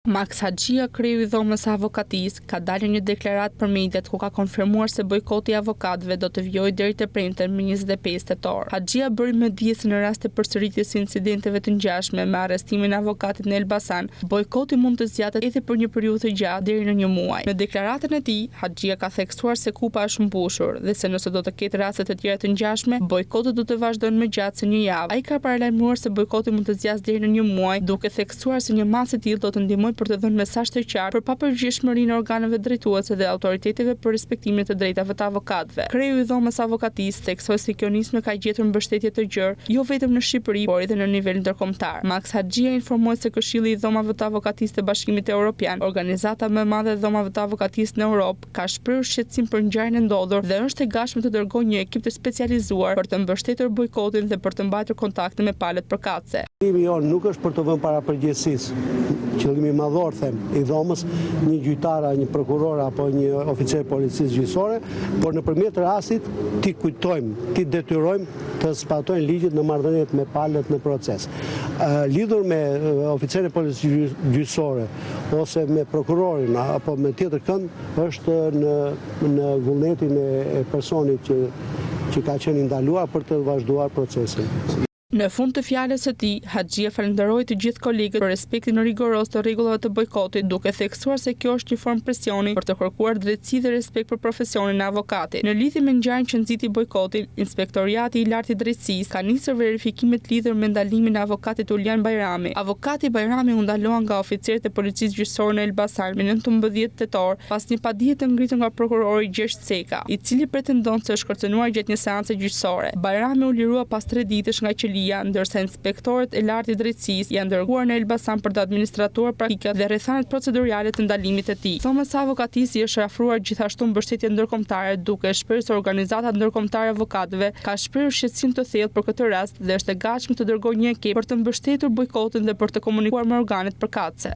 Max Haxhia, kreu I dhomës së avokatisë, ka dalë një deklaratë për mediat ku ka konfirmuar se bojkoti I avokatëve do të vijojë deri te premten më 25 tetor. Haxhia bëri më dje se në rast të përsëritjes së incidenteve të ngjashme me arrestimin e avokatit në Elbasan, bojkoti mund të zgjatet edhe për një periudhë të gjatë deri në një muaj. Në deklaratën e tij, Haxhia ka theksuar se kupa është mbushur dhe se nëse do të ketë raste të tjera të ngjashme, bojkoti do të vazhdojnë më gjatë se një javë. Ai ka paralajmëruar se bojkoti mund të zgjasë deri në një muaj, duke theksuar se një masë e tillë do të ndihmojë për të dhënë mesazh të qartë për papërgjithshmërinë e organeve drejtuese dhe autoriteteve për respektimin e të drejtave të avokatëve. Kreu I dhomës së avokatisë theksoi se kjo nismë ka gjetur mbështetje të gjerë jo vetëm në Shqipëri, por edhe në nivel ndërkombëtar. Max Haxhia informoi se Këshilli I dhomave të avokatisë të Bashkimit Evropian, organizata më e madhe e dhomave të avokatisë në Europë, ka shprehur shqetësim për ngjarjen e ndodhur dhe është e gatshme të dërgojë një ekip të specializuar për të mbështetur bojkotin dhe për të mbajtur kontakte me palët përkatëse. Qëllimi jon nuk është për të vënë para përgjegjësisë. Qëllimi madhor them I dhomës, një gjyqtar, një prokuror apo një oficer policisë gjyqësore, por nëpërmjet rastit ti kujtojmë, ti detyrojmë të zbatojnë ligjit në marrëdhëniet me palët në proces. Lidhur me oficerët e policisë gjyqësore ose me prokurorin apo me tjetër kënd është në vullnetin e personit që ka qenë ndaluar për të vazhduar procesin. Në fund të fjalës së tij, Haxhia falenderoi të gjithë kolegët për respektin rigoroz të rregullave të bojkotit, duke theksuar se kjo është një formë presioni për të kërkuar drejtësi dhe respekt për profesionin e avokatit. Në lidhje me ngjarjen që nxiti bojkotin, Inspektoriati I Lartë I Drejtësisë ka nisur verifikimet lidhur me ndalimin e avokatit Ulian Bajrami. Avokati Bajrami u ndalua nga oficerët e policisë gjyqësore në Elbasan më 19 tetor pas një padije të ngritur nga prokurori Gjergj Ceka, I cili pretendon se është kërcënuar gjatë një seance gjyqësore. Bajrami u lirua pas 3 ditësh nga qelia, ndërsa inspektorët e lartë I drejtësisë janë dërguar në Elbasan për të administruar praktikat dhe rrethanat procedurale të ndalimit të tij. Dhomës së avokatisë I është ofruar gjithashtu mbështetje ndërkombëtare, duke shprehur se organizata ndërkombëtare e avokatëve ka shprehur shqetësim të thellë për këtë rast dhe është e gatshme të dërgojë një ekip për të mbështetur bojkotin dhe për të komunikuar me organet përkatëse.